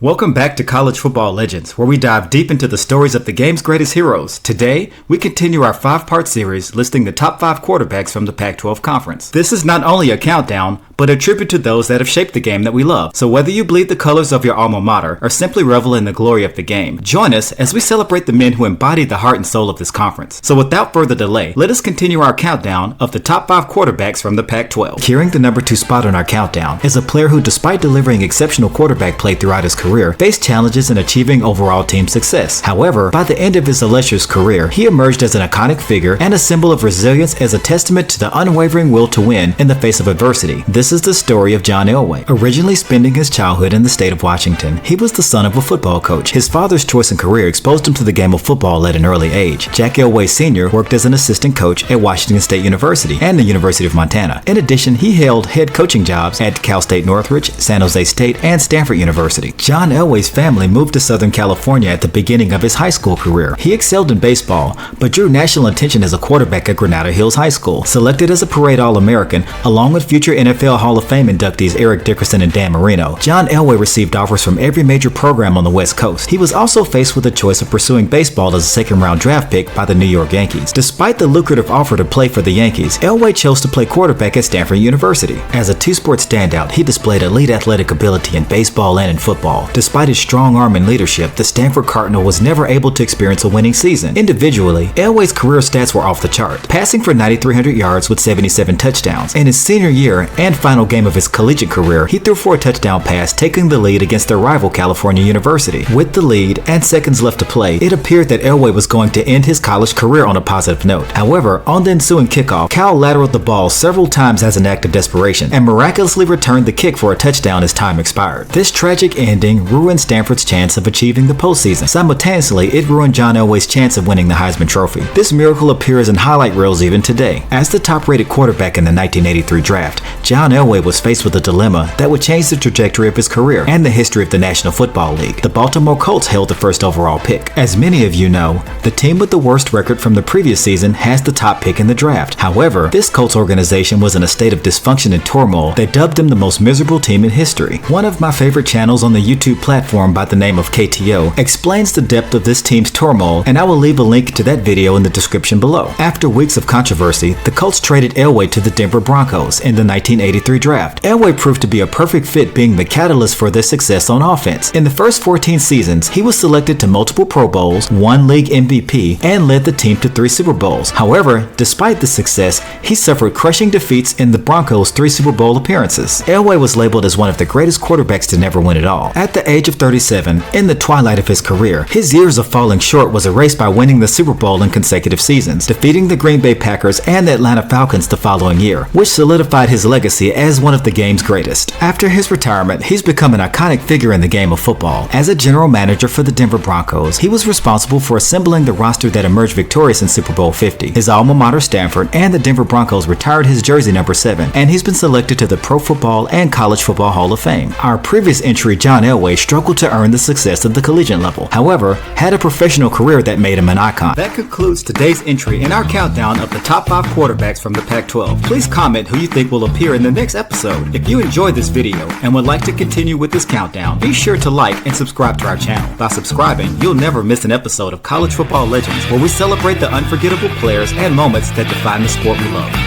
Welcome back to College Football Legends, where we dive deep into the stories of the game's greatest heroes. Today, we continue our 5-part series listing the top 5 quarterbacks from the Pac-12 Conference. This is not only a countdown, but a tribute to those that have shaped the game that we love. So whether you bleed the colors of your alma mater or simply revel in the glory of the game, join us as we celebrate the men who embodied the heart and soul of this conference. So without further delay, let us continue our countdown of the top 5 quarterbacks from the Pac-12. Carrying the number 2 spot on our countdown is a player who, despite delivering exceptional quarterback play throughout his career, faced challenges in achieving overall team success. However, by the end of his illustrious career, he emerged as an iconic figure and a symbol of resilience as a testament to the unwavering will to win in the face of adversity. This is the story of John Elway. Originally spending his childhood in the state of Washington, he was the son of a football coach. His father's choice and career exposed him to the game of football at an early age. Jack Elway Sr. worked as an assistant coach at Washington State University and the University of Montana. In addition, he held head coaching jobs at Cal State Northridge, San Jose State, and Stanford University. John Elway's family moved to Southern California at the beginning of his high school career. He excelled in baseball, but drew national attention as a quarterback at Granada Hills High School. Selected as a parade All-American, along with future NFL Hall of Fame inductees Eric Dickerson and Dan Marino, John Elway received offers from every major program on the West Coast. He was also faced with the choice of pursuing baseball as a second-round draft pick by the New York Yankees. Despite the lucrative offer to play for the Yankees, Elway chose to play quarterback at Stanford University. As a two-sport standout, he displayed elite athletic ability in baseball and in football. Despite his strong arm and leadership, the Stanford Cardinal was never able to experience a winning season. Individually, Elway's career stats were off the chart, passing for 9,300 yards with 77 touchdowns. In his senior year and final game of his collegiate career, he threw for a touchdown pass, taking the lead against their rival California University. With the lead and seconds left to play, it appeared that Elway was going to end his college career on a positive note. However, on the ensuing kickoff, Cal lateraled the ball several times as an act of desperation and miraculously returned the kick for a touchdown as time expired. This tragic ending ruined Stanford's chance of achieving the postseason. Simultaneously, it ruined John Elway's chance of winning the Heisman Trophy. This miracle appears in highlight reels even today. As the top-rated quarterback in the 1983 draft, John Elway was faced with a dilemma that would change the trajectory of his career and the history of the National Football League. The Baltimore Colts held the first overall pick. As many of you know, the team with the worst record from the previous season has the top pick in the draft. However, this Colts organization was in a state of dysfunction and turmoil that dubbed them the most miserable team in history. One of my favorite channels on the YouTube platform by the name of KTO explains the depth of this team's turmoil, and I will leave a link to that video in the description below. After weeks of controversy, the Colts traded Elway to the Denver Broncos in the 1983 draft. Elway proved to be a perfect fit, being the catalyst for their success on offense. In the first 14 seasons, he was selected to multiple Pro Bowls, won league MVP, and led the team to 3 Super Bowls. However, despite the success, he suffered crushing defeats in the Broncos' 3 Super Bowl appearances. Elway was labeled as one of the greatest quarterbacks to never win it all. At the age of 37, in the twilight of his career, his years of falling short was erased by winning the Super Bowl in consecutive seasons, defeating the Green Bay Packers and the Atlanta Falcons the following year, which solidified his legacy as one of the game's greatest. After his retirement, he's become an iconic figure in the game of football. As a general manager for the Denver Broncos, he was responsible for assembling the roster that emerged victorious in Super Bowl 50. His alma mater, Stanford, and the Denver Broncos retired his jersey number 7, and he's been selected to the Pro Football and College Football Hall of Fame. Our previous entry, John Elway, struggled to earn the success of the collegiate level. However, had a professional career that made him an icon. That concludes today's entry in our countdown of the top 5 quarterbacks from the Pac-12. Please comment who you think will appear in the next episode. If you enjoyed this video and would like to continue with this countdown, be sure to like and subscribe to our channel. By subscribing, you'll never miss an episode of College Football Legends, where we celebrate the unforgettable players and moments that define the sport we love.